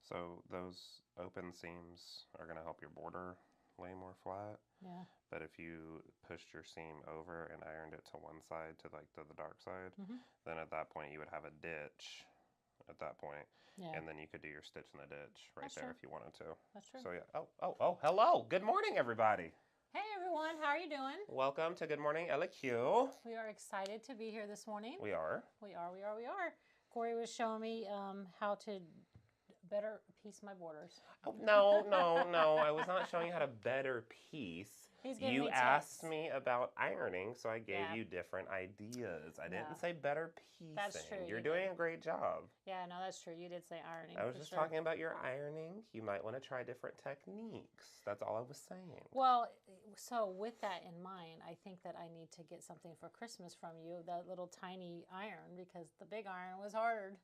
So those open seams are going to help your border lay more flat. Yeah. But if you pushed your seam over and ironed it to one side, to like to the dark side, then at that point you would have a ditch at that point. Yeah. And then you could do your stitch in the ditch right That's there true. if you wanted to. That's true. So yeah. Oh, hello. Good morning, everybody. Hey everyone, how are you doing? Welcome to Good Morning LQ. We are excited to be here this morning. We are. We are. Corey was showing me how to better piece my borders. Oh, no. I was not showing you how to better piece. He's giving You me asked tips. me about ironing, so I gave Yeah. you different ideas. I Yeah. didn't say better piecing. That's true, You're you doing did. a great job. Yeah, no, that's true. You did say ironing. I was for just sure. talking about your ironing. You might want to try different techniques. That's all I was saying. Well, so with that in mind, I think that I need to get something for Christmas from you, that little tiny iron, because the big iron was hard.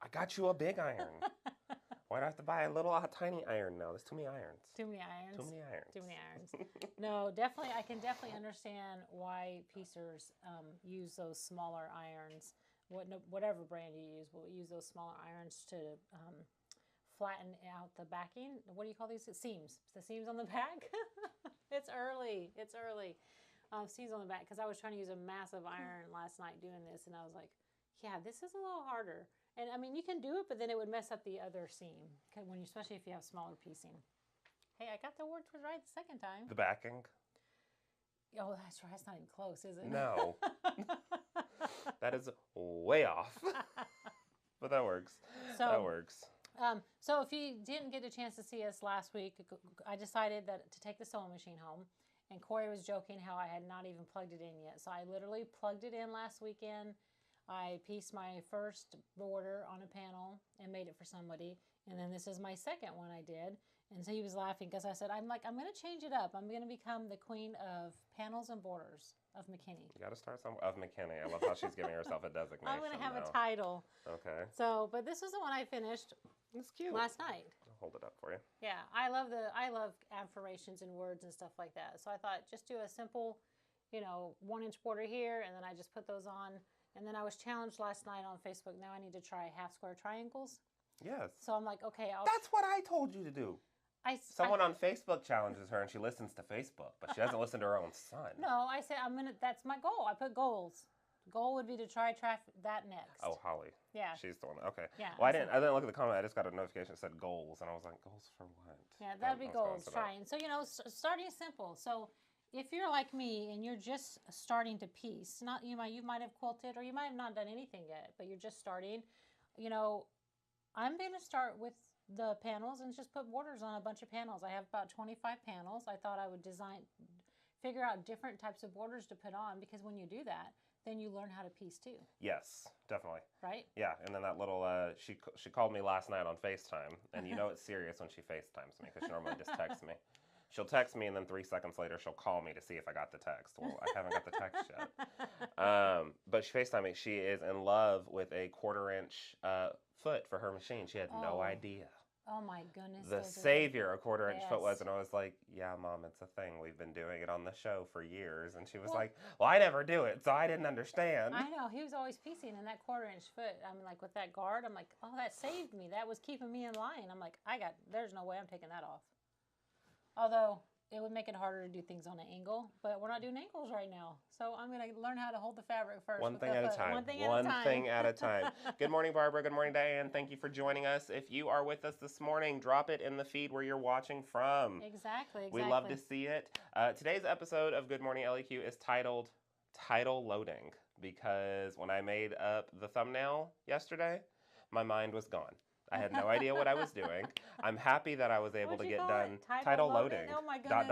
I got you a big iron. Why do I have to buy a little tiny iron now? There's too many irons. Too many irons. Too many irons. Too many irons. No, definitely, I can definitely understand why piecers use those smaller irons. Whatever brand you use, will use those smaller irons to flatten out the backing. What do you call these? Seams. The seams on the back. It's early. Seams on the back, because I was trying to use a massive iron last night doing this, and I was like, yeah, this is a little harder. And I mean, you can do it, but then it would mess up the other seam, especially if you have smaller piecing. Hey, I got the word right the second time. The backing? Oh, that's right. That's not even close, is it? No. That is way off. But that works. That works. So if you didn't get a chance to see us last week, I decided to take the sewing machine home. And Corey was joking how I had not even plugged it in yet. So I literally plugged it in last weekend. I pieced my first border on a panel and made it for somebody. And then this is my second one I did. And so he was laughing because I said, I'm going to change it up. I'm going to become the queen of panels and borders of McKinney. You got to start somewhere. Of McKinney. I love how she's giving herself a designation. I'm going to have now. a title. Okay. So, but this is the one I finished It's cute. last night. I'll hold it up for you. Yeah, I love affirmations and words and stuff like that. So I thought just do a simple, 1-inch border here, and then I just put those on. And then I was challenged last night on Facebook. Now I need to try half square triangles. Yes. So I'm like, okay, That's what I told you to do. Someone on Facebook challenges her, and she listens to Facebook, but she doesn't listen to her own son. No, I said that's my goal. I put goals. Goal would be to try that next. Oh, Holly. Yeah. She's the one. Okay. Yeah, Well, I didn't look at the comment. I just got a notification that said goals, and I was like, goals for what? Yeah, that'd be goals. Trying. So starting simple. So if you're like me and you're just starting to piece, you might have quilted or you might have not done anything yet, but you're just starting. I'm going to start with the panels and just put borders on a bunch of panels. I have about 25 panels. I thought I would figure out different types of borders to put on, because when you do that, then you learn how to piece too. Yes, definitely. Right? Yeah, and then that little, she called me last night on FaceTime, and it's serious when she FaceTimes me, because she normally just texts me. She'll text me, and then 3 seconds later, she'll call me to see if I got the text. Well, I haven't got the text yet. But she FaceTimed me. She is in love with a 1/4-inch foot for her machine. She had no idea. Oh my goodness. The savior a 1/4-inch foot was, and I was like, yeah, Mom, it's a thing. We've been doing it on the show for years. And she was like, well, I never do it, so I didn't understand. I know. He was always piecing in that 1/4-inch foot. I'm like, with that guard, I'm like, oh, that saved me. That was keeping me in line. I'm like, there's no way I'm taking that off. Although it would make it harder to do things on an angle, but we're not doing angles right now. So I'm going to learn how to hold the fabric first. One thing at a time. One thing at a time. Good morning, Barbara. Good morning, Diane. Thank you for joining us. If you are with us this morning, drop it in the feed where you're watching from. Exactly. We love to see it. Today's episode of Good Morning LEQ is titled Title Loading, because when I made up the thumbnail yesterday, my mind was gone. I had no idea what I was doing. I'm happy that I was able to get done. Title loading. Oh my goodness. ...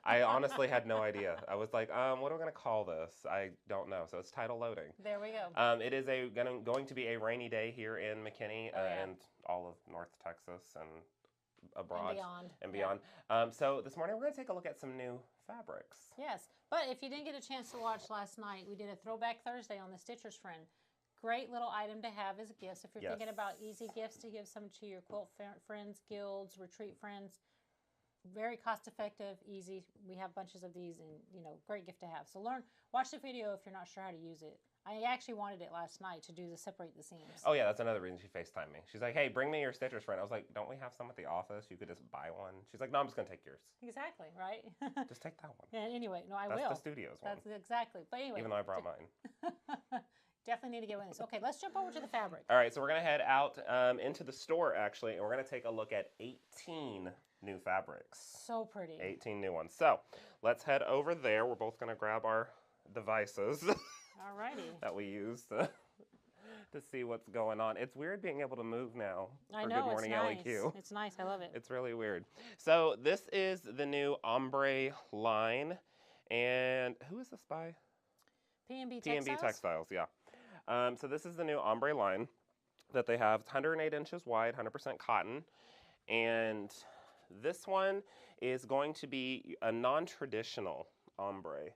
I honestly had no idea. I was like, what am I going to call this? I don't know. So it's title loading. There we go. It is going to be a rainy day here in McKinney and all of North Texas and abroad. And beyond. Yeah. So this morning we're going to take a look at some new fabrics. Yes. But if you didn't get a chance to watch last night, we did a Throwback Thursday on the Stitcher's Friend. Great little item to have as gifts. If you're thinking about easy gifts to give some to your quilt friends, guilds, retreat friends, very cost effective, easy. We have bunches of these, and great gift to have. So watch the video if you're not sure how to use it. I actually wanted it last night to do the separate the seams. Oh yeah, that's another reason she FaceTimed me. She's like, hey, bring me your stitchers friend. I was like, don't we have some at the office? You could just buy one. She's like, no, I'm just gonna take yours. Exactly, right? Just take that one. Yeah, anyway, no, I That's will. the studio's one. That's exactly. But anyway. Even though I brought mine. Definitely need to get one of these. Okay, let's jump over to the fabric. All right, so we're gonna head out into the store actually, and we're gonna take a look at 18 new fabrics. So pretty. 18 new ones. So let's head over there. We're both gonna grab our devices Alrighty. that we use to see what's going on. It's weird being able to move now for I know, Good Morning it's nice. LEQ. It's nice. I love it. It's really weird. So this is the new ombre line, and who is this by? P&B Textiles? P&B Textiles, yeah. So this is the new ombre line that they have. It's 108 inches wide, 100% cotton. And this one is going to be a non-traditional ombre.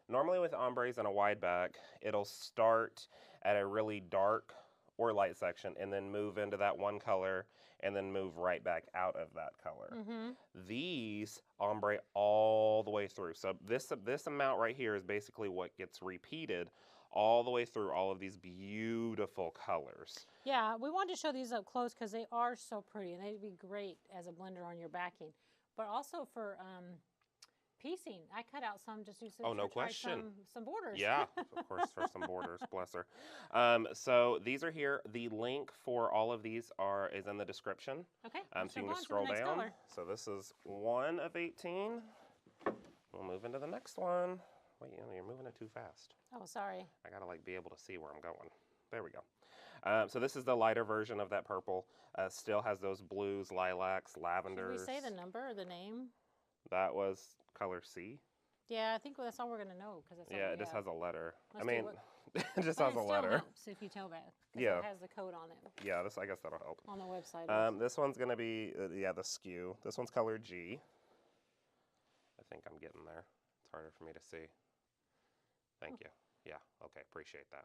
Normally with ombres and a wide back, it'll start at a really dark or light section and then move into that one color and then move right back out of that color. These ombre all the way through. So this amount right here is basically what gets repeated all the way through all of these beautiful colors. Yeah, we wanted to show these up close because they are so pretty and they'd be great as a blender on your backing. But also for piecing, I cut out some just to no question. Some borders. Yeah, of course, for some borders, bless her. So these are here. The link for all of these is in the description. Okay. So you can just scroll down. Color. So this is one of 18. We'll move into the next one. Wait, you're moving it too fast. Oh, sorry. I gotta be able to see where I'm going. There we go. So this is the lighter version of that purple. Still has those blues, lilacs, lavenders. Should we say the number or the name? That was color C. Yeah, I think that's all we're gonna know because it just has a letter. Let's it just has a letter. Helps if you tell that. Yeah. It has the code on it. Yeah, I guess that'll help. On the website. This one's gonna be the skew. This one's color G. I think I'm getting there. It's harder for me to see. Thank you. Yeah, okay, appreciate that.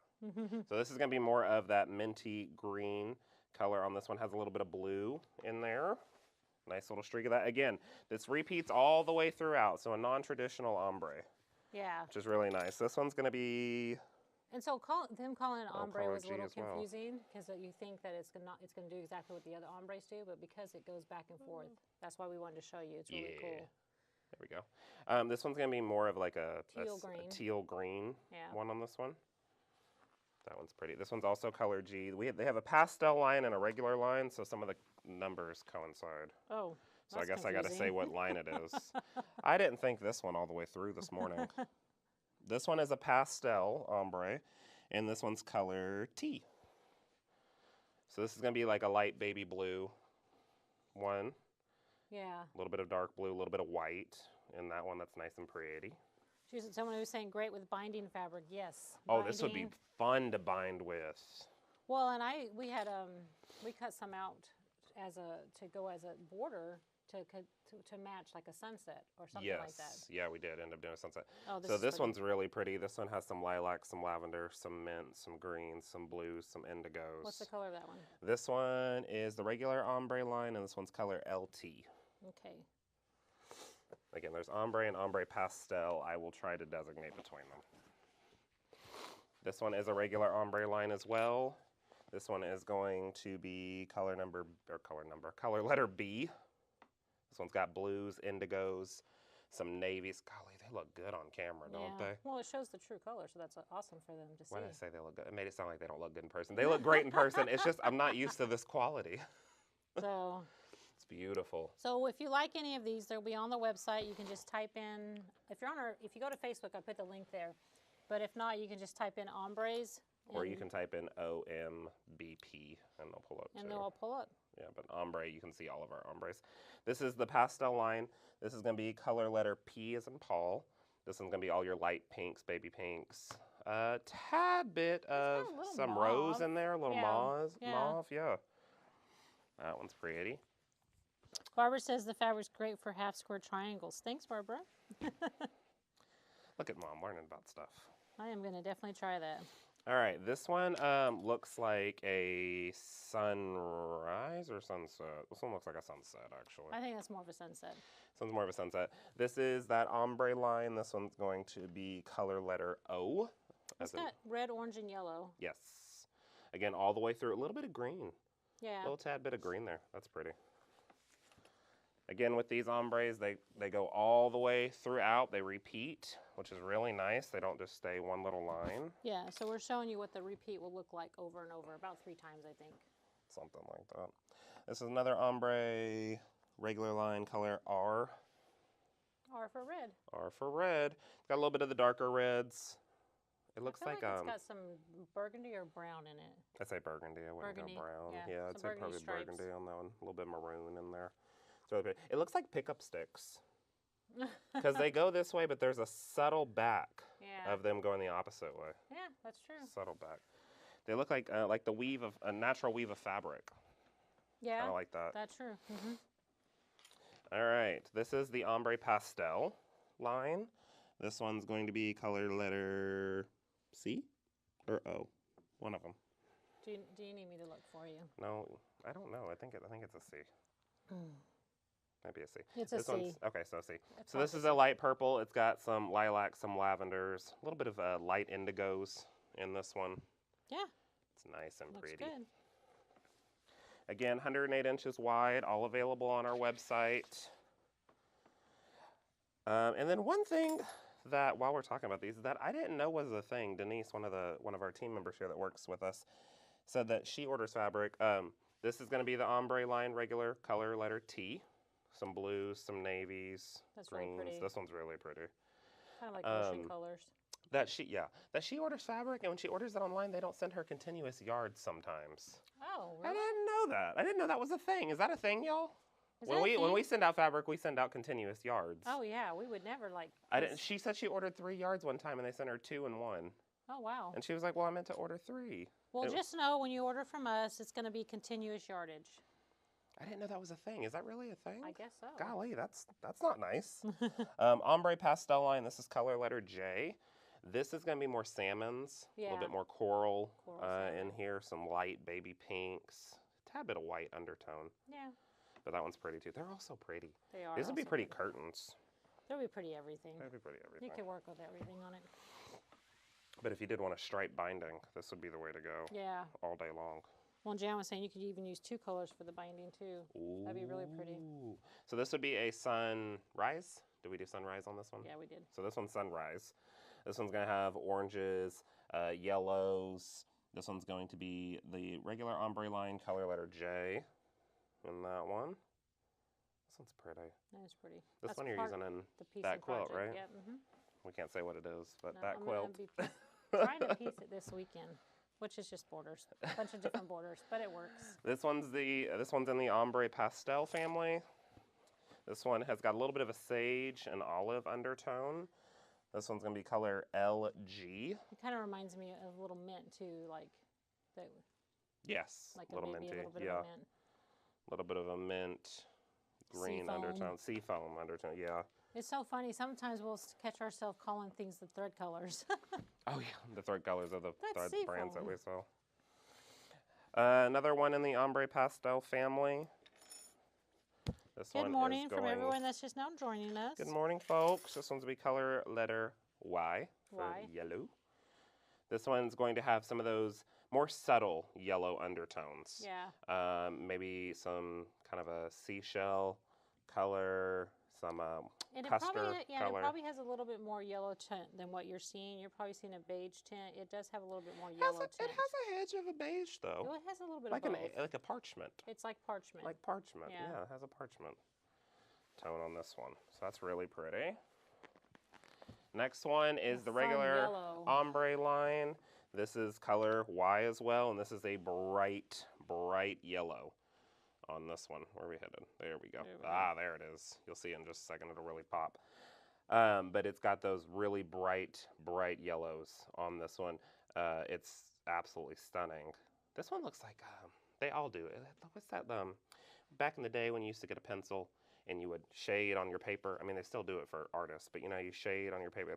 So this is going to be more of that minty green color on this one. Has a little bit of blue in there. Nice little streak of that. Again, this repeats all the way throughout, so a non-traditional ombre. Yeah. Which is really nice. This one's going to be... And so them calling it ombre was a little well. confusing because you think that it's gonna do exactly what the other ombres do, but because it goes back and forth, that's why we wanted to show you. It's really cool. There we go. This one's going to be more of like a teal green one on this one. That one's pretty. This one's also color G. They have a pastel line and a regular line, so some of the numbers coincide. Oh, so I guess I got to say what line it is. I didn't think this one all the way through this morning. This one is a pastel ombre, and this one's color T. So this is going to be like a light baby blue one. Yeah. A little bit of dark blue, a little bit of white in that one. That's nice and pretty. Someone was saying great with binding fabric. Yes. Oh, this would be fun to bind with. Well, and we cut some out to go as a border to match like a sunset or something like that. Yeah, we did end up doing a sunset. Oh, so this one's really pretty. This one has some lilac, some lavender, some mint, some greens, some blues, some indigos. What's the color of that one? This one is the regular ombre line, and this one's color LT. Okay. Again, there's ombre and ombre pastel. I will try to designate between them. This one is a regular ombre line as well. This one is going to be color letter B. This one's got blues, indigos, some navies. Golly, they look good on camera, don't they? Well, it shows the true color, so that's awesome for them to see. Why did I say they look good? It made it sound like they don't look good in person. They look great in person. It's just I'm not used to this quality. So it's beautiful. So if you like any of these, they'll be on the website. You can just type in, if you go to Facebook, I put the link there. But if not, you can just type in ombres. Or you can type in OMBP and they'll pull up and they'll pull up. Yeah, but ombre, you can see all of our ombres. This is the pastel line. This is going to be color letter P as in Paul. This one's going to be all your light pinks, baby pinks. A tad bit of some mauve. rose in there, a little mauve. Yeah. That one's pretty. Barbara says the fabric's great for half square triangles. Thanks, Barbara. Look at Mom learning about stuff. I am going to definitely try that. All right, this one looks like a sunrise or sunset. This one looks like a sunset, actually. I think that's more of a sunset. This one's more of a sunset. This is that ombre line. This one's going to be color letter O. It's got red, orange, and yellow. Yes. Again, all the way through. A little bit of green. Yeah. A little tad bit of green there. That's pretty. Again, with these ombres, they go all the way throughout. They repeat, which is really nice. They don't just stay one little line. Yeah, so we're showing you what the repeat will look like over and over, about 3 times, I think. Something like that. This is another ombre, regular line color R. R for red. R for red. It's got a little bit of the darker reds. It looks I feel like it's got some burgundy or brown in it. I'd say burgundy. I wouldn't Burgundy, go brown. yeah, I'd some say probably burgundy stripes. burgundy on that one. A little bit maroon in there. It's really pretty. It looks like pickup sticks because they go this way, but there's a subtle back of them going the opposite way. Yeah, that's true. Subtle back. They look like the weave of a natural weave of fabric. Yeah, I like that. That's true. All right, this is the ombre pastel line. This one's going to be color letter C or O, one of them. Do you need me to look for you? No, I don't know. I think it's a C. Maybe a C. It's a C. Okay, so C. So this is a light purple. It's got some lilac, some lavenders, a little bit of light indigos in this one. Yeah. It's nice and Looks pretty. good. Again, 108 inches wide, all available on our website. And then one thing that, while we're talking about these, that I didn't know was a thing. Denise, one of our team members here that works with us, said that she orders fabric. This is going to be the ombre line, regular color letter T. Some blues, some navies, That's greens. really pretty. This one's really pretty. Kind of like ocean colors. That she orders fabric, and when she orders it online, they don't send her continuous yards sometimes. Oh, I really? didn't know that. I didn't know that was a thing. Is that a thing, y'all? When we send out fabric, we send out continuous yards. Oh yeah, we would never like. I didn't. She said she ordered 3 yards one time, and they sent her 2 and 1. Oh wow. And she was like, "Well, I meant to order 3." Well, just know when you order from us, it's going to be continuous yardage. I didn't know that was a thing. Is that really a thing? I guess so. Golly, that's not nice. Ombre pastel line. This is color letter J. This is going to be more salmons, a little bit more coral in here, some light baby pinks, a tad bit of white undertone. Yeah. But that one's pretty too. They're all so pretty. They are. These would be pretty curtains. They'll be pretty everything. They'd be pretty everything. You can work with everything on it. But if you did want a stripe binding, this would be the way to go. Yeah. All day long. Well, Jan was saying you could even use 2 colors for the binding too. Ooh. That'd be really pretty. So this would be a sunrise. Did we do sunrise on this one? Yeah, we did. So this one's sunrise. This one's going to have oranges, yellows. This one's going to be the regular ombre line, color letter J in that one. This one's pretty. That is pretty. This That's one you're using in that quilt, right? Yeah. We can't say what it is, but No, that I'm quilt. gonna be trying to piece it this weekend, which is just borders, a bunch of different borders, but it works. This one's in the ombre pastel family. This one has got a little bit of a sage and olive undertone. This one's gonna be color LG. It kind of reminds me of a little mint too, like that. Yes, Like a little maybe minty. a little bit Yeah, of a mint. a little bit of a mint green Seafoam. undertone, seafoam undertone. Yeah. It's so funny. Sometimes we'll catch ourselves calling things the thread colors. Oh yeah, the thread colors of the That's thread brands that seafoam. we sell. Another one in the ombre pastel family. This Good one morning is from going, everyone that's just now joining us. Good morning, folks. This one's going to be color letter Y for Y. yellow. This one's going to have some of those more subtle yellow undertones. Yeah. Maybe some kind of a seashell color, some And it custard probably, color. it probably has a little bit more yellow tint than what you're seeing. You're probably seeing a beige tint. It does have a little bit more It yellow tint. has a hedge of a beige though. Well, it has a little bit Like of both. like a parchment. It's like parchment. Like parchment. Yeah. Yeah, it has a parchment tone on this one. So that's really pretty. Next one is the fun regular yellow. ombre line. This is color Y as well, and this is a bright, bright yellow on this one. Where are we headed? There we go. There it is. You'll see in just a second. It'll really pop. But it's got those really bright, bright yellows on this one. It's absolutely stunning. This one looks like, they all do. What's that, back in the day when you used to get a pencil and you would shade on your paper. I mean, they still do it for artists, but you know, you shade on your paper.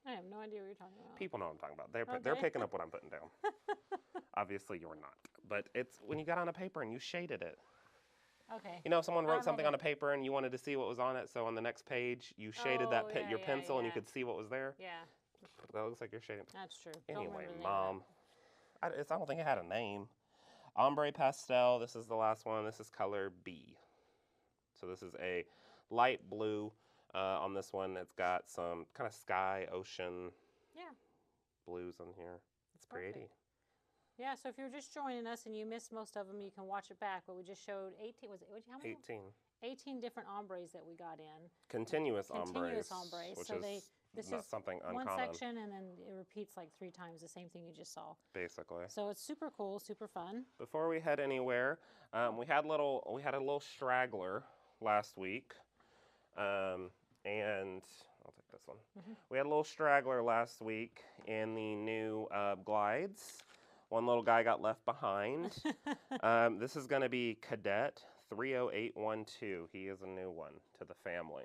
I have no idea what you're talking about. People know what I'm talking about. They're picking up what I'm putting down. Obviously, you're not. But it's when you got on a paper and you shaded it. Okay. You know, if someone wrote something on a paper and you wanted to see what was on it, so on the next page, you shaded your pencil and you could see what was there. Yeah. That looks like you're shading. That's true. Don't Anyway, remember the name of Mom, I don't think it had a name. Ombre pastel. This is the last one. This is color B. So this is a light blue. On this one, it's got some kind of sky, ocean, blues on here. It's pretty. Yeah, so if you're just joining us and you missed most of them, you can watch it back. But we just showed 18. Was it how many? 18 different ombres that we got in. Continuous ombres. Continuous ombres. Which so is this not is something uncommon. one section, and then it repeats like 3 times the same thing you just saw. Basically. So it's super cool, super fun. Before we head anywhere, we had a little straggler last week, and I'll take this one. We had a little straggler last week in the new glides. One little guy got left behind. This is going to be Cadet 30812. He is a new one to the family.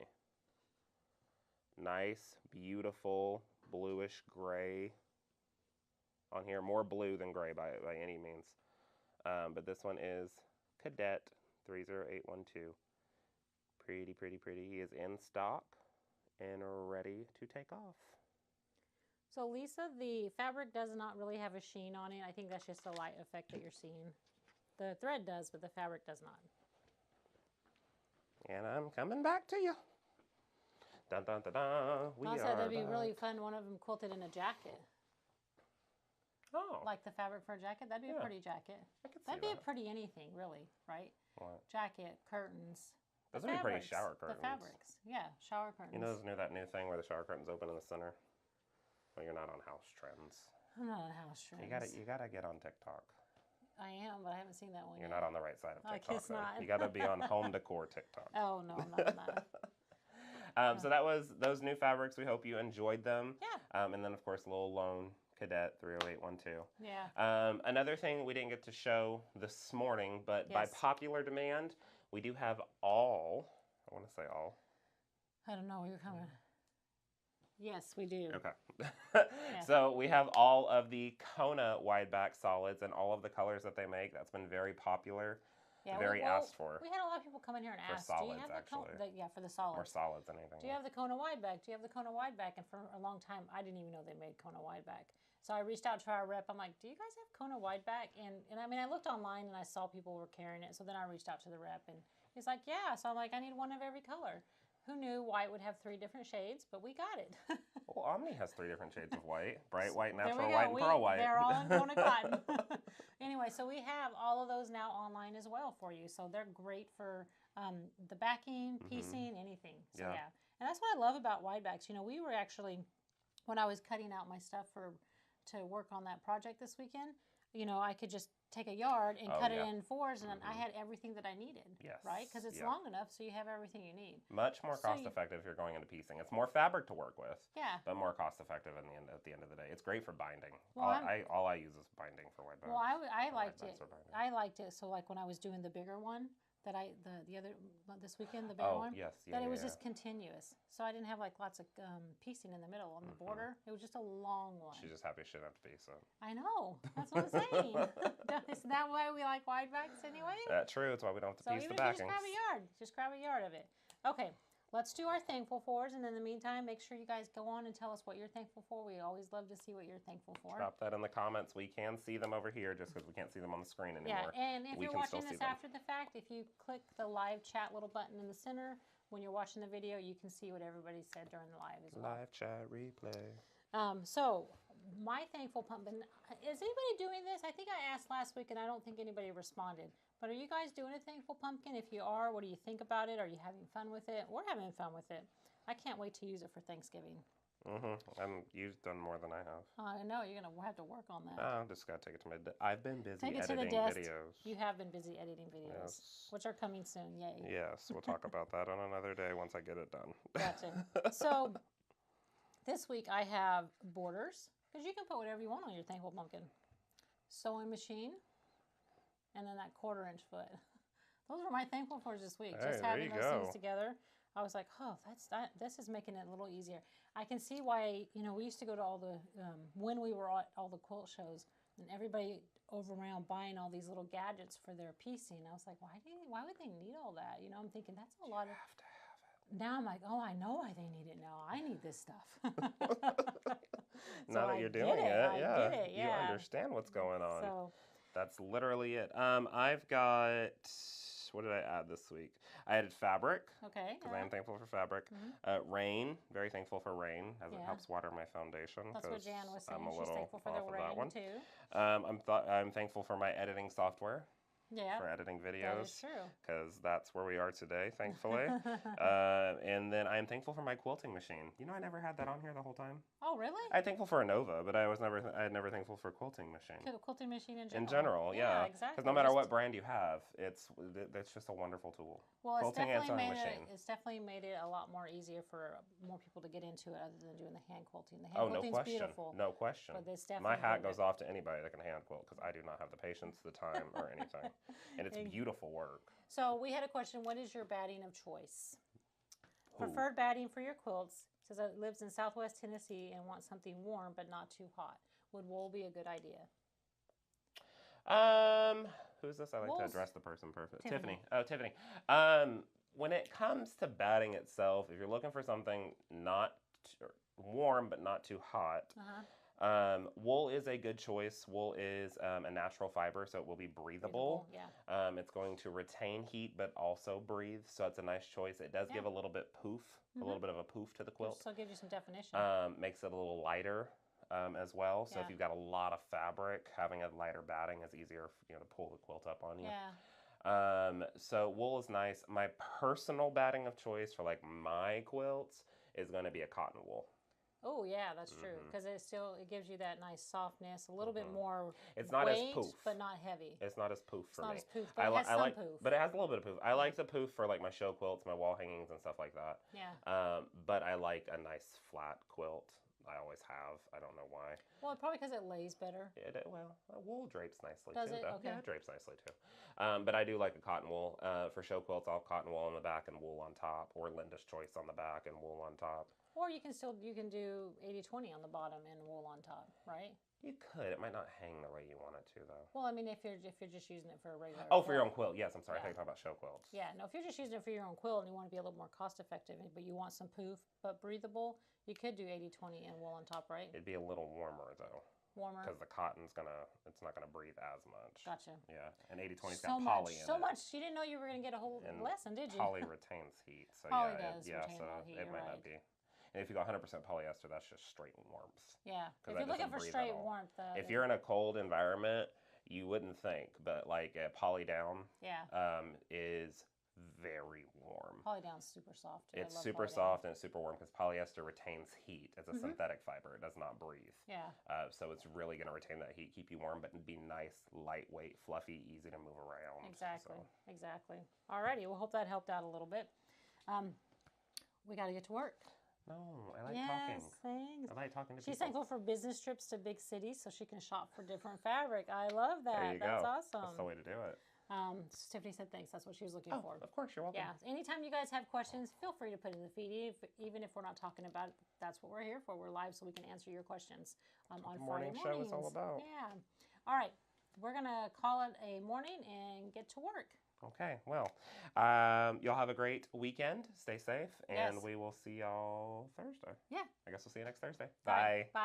Nice, beautiful, bluish gray on here. More blue than gray by any means. But this one is Cadet 30812. Pretty, pretty, pretty. He is in stock and ready to take off. So Lisa, the fabric does not really have a sheen on it. I think that's just a light effect that you're seeing. The thread does, but the fabric does not. And I'm coming back to you. Dun, dun, dun, dun. Also, that'd be really fun. One of them quilted in a jacket. Oh. Like the fabric for a jacket. That'd be a pretty jacket. That'd be a pretty anything, really, right? What? Jacket, curtains. Those would be pretty shower curtains. The fabrics. Yeah, shower curtains. You know that new thing where the shower curtains open in the center? Well, you're not on house trends. I'm not on house trends. You gotta get on TikTok. I am, but I haven't seen that one yet. You're not on the right side of TikTok. I guess not. You gotta be on home decor TikTok. Oh, no, I'm not on that. So that was those new fabrics. We hope you enjoyed them. Yeah. And then, of course, Little Lone Cadet 30812. Yeah. Another thing we didn't get to show this morning, but by popular demand, we do have all. I want to say all. I don't know where you're coming. Yes, we do. Okay. So we have all of the Kona wide back solids and all of the colors that they make. That's been very popular. Yeah, very asked for. We had a lot of people come in here and ask, solids, do you have actually. for the solids. More solids than anything. Do you have the Kona wide back? Do you have the Kona wide back? And for a long time, I didn't even know they made Kona wide back. So I reached out to our rep. I'm like, do you guys have Kona wide back? And I mean, I looked online and I saw people were carrying it. So then I reached out to the rep and he's like, yeah. So I'm like, I need one of every color. Who knew white would have 3 different shades, but we got it. Well, Omni has 3 different shades of white. Bright white, There natural we white, go. and pearl white. They're all in Kona cotton. Anyway, so we have all of those now online as well for you. So they're great for the backing, piecing, anything. So yeah. And that's what I love about wide backs. You know, we were actually, when I was cutting out my stuff to work on that project this weekend, you know, I could just take a yard and cut it in 4s, and I had everything that I needed. Yes. Right? Because it's long enough, so you have everything you need. Much more cost effective if you're going into piecing. It's more fabric to work with. Yeah. But more cost effective at the end of the day. It's great for binding. Well, all I use is binding for wide back. Well, I liked it. I liked it. So like when I was doing the bigger one, that this weekend, the bigger one. Yes, that it was just continuous. So I didn't have like lots of piecing in the middle on the border. It was just a long one. She's just happy she didn't have to piece it. I know. That's what I'm saying. Isn't that why we like wide backs anyway? That's true. It's why we don't have to piece the backings. Just grab a yard of it. Okay. Let's do our thankful fors, and in the meantime, make sure you guys go on and tell us what you're thankful for. We always love to see what you're thankful for. Drop that in the comments. We can see them over here just because we can't see them on the screen anymore. Yeah, and if you're watching this after the fact, if you click the live chat little button in the center, when you're watching the video, you can see what everybody said during the live as well. Live chat replay. So, my thankful pumpkin, is anybody doing this? I think I asked last week and I don't think anybody responded. But are you guys doing a thankful pumpkin? If you are, what do you think about it? Are you having fun with it? We're having fun with it. I can't wait to use it for Thanksgiving. You've done more than I have. I know, you're going to have to work on that. I just got to take it to my I've been busy take it editing to the desk. videos. You have been busy editing videos, which are coming soon. Yay. Yes, we'll talk about that on another day once I get it done. Gotcha. So, this week I have borders, because you can put whatever you want on your thankful pumpkin. Sewing machine. And then that 1/4-inch foot. Those are my thankful fors this week. Hey, just having those things together. I was like, oh, this is making it a little easier. I can see why, you know, we used to go to all the, when we were at all the quilt shows, and everybody over around buying all these little gadgets for their piecing. I was like, why would they need all that? You know, I'm thinking that's a lot of. now I'm like, oh, I know why they need it now. I need this stuff. Now that you're doing it, I yeah, get it, you yeah. understand what's going on. So, That's literally it. I've got, what did I add this week? I added fabric, okay. because I am thankful for fabric. Rain, very thankful for rain, as it helps water my foundation. That's what Jan was saying. I'm a She's little thankful for off the of that rain, one. too. I'm thankful for my editing software. Yeah. For editing That videos. is true. Because that's where we are today, thankfully. And then I'm thankful for my quilting machine. You know, I never had that on here the whole time. Oh, really? I'm thankful for a Nova, but I was never thankful for a quilting machine. For the quilting machine in general. In general, yeah. Exactly. Because no matter what brand you have, it's just a wonderful tool. Well, Quilting and sewing machine. It's definitely made it a lot more easier for more people to get into it other than doing the hand quilting. The hand quilting's beautiful. No question. But it's definitely My hat goes off to anybody that can hand quilt because I do not have the patience, the time, or anything. And it's beautiful work. So we had a question. What is your batting of choice? Who? Preferred batting for your quilts. Says it lives in Southwest Tennessee and wants something warm but not too hot. Would wool be a good idea? Who's this? I like to address the person perfect. Tiffany. Oh, Tiffany. When it comes to batting itself, if you're looking for something not warm but not too hot, wool is a good choice. Wool is a natural fiber, so it will be breathable. Yeah. It's going to retain heat but also breathe, so it's a nice choice. It does give a little bit poof, a little bit of a poof to the quilt. So gives you some definition. Makes it a little lighter. As well, so if you've got a lot of fabric, having a lighter batting is easier, to pull the quilt up on you. Yeah. So wool is nice. My personal batting of choice for like my quilts is going to be a cotton wool. Oh yeah, that's true. Because it gives you that nice softness, a little bit more. It's not weight, as poof, but not heavy. It's not as poof for me. It's not as poof, but it has some poof. But it has a little bit of poof. I like the poof for like my show quilts, my wall hangings, and stuff like that. Yeah. But I like a nice flat quilt. I always have. I don't know why. Well, probably because it lays better. Wool drapes nicely Does too. it? Okay. Yeah, it drapes nicely too. But I do like a cotton wool. For show quilts, I'll cotton wool on the back and wool on top, or Linda's Choice on the back and wool on top. Or you can do 80-20 on the bottom and wool on top, right? You could. It might not hang the way you want it to, though. Well, I mean, if you're just using it for a regular. Oh, for your own quilt. Yes, I'm sorry. I think you're talking about show quilts. Yeah, no. If you're just using it for your own quilt and you want to be a little more cost effective, but you want some poof but breathable, you could do 80-20 and wool on top, right? It'd be a little warmer though. Warmer. Because the cotton's it's not gonna breathe as much. Gotcha. Yeah, and 80-20's got poly in it. So much. You didn't know you were gonna get a whole lesson, did you? Poly retains heat, so poly yeah, does retain more heat. It might not be. And if you go 100% polyester, that's just straight warmth. Yeah. If you're looking for straight warmth. If you're in a cold environment, you wouldn't think, but like a poly down is very warm. Poly down's super soft. It's super soft and it's super warm because polyester retains heat. It's a synthetic fiber. It does not breathe. Yeah. So it's really going to retain that heat, keep you warm, but be nice, lightweight, fluffy, easy to move around. Exactly. Exactly. Alrighty. Well, hope that helped out a little bit. We got to get to work. No, I like talking. Thanks. I like talking to people. She's thankful for business trips to big cities so she can shop for different fabric. I love that. There you That's go. awesome. That's the way to do it. Tiffany said thanks. That's what she was looking for. Of course, you're welcome. Yeah. Anytime you guys have questions, feel free to put in the feed. Even if we're not talking about it, that's what we're here for. We're live so we can answer your questions on Friday mornings. The morning show is all about. Yeah. All right. We're going to call it a morning and get to work. Okay, well, y'all have a great weekend. Stay safe, and we will see y'all Thursday. Yeah. I guess we'll see you next Thursday. Bye. Bye.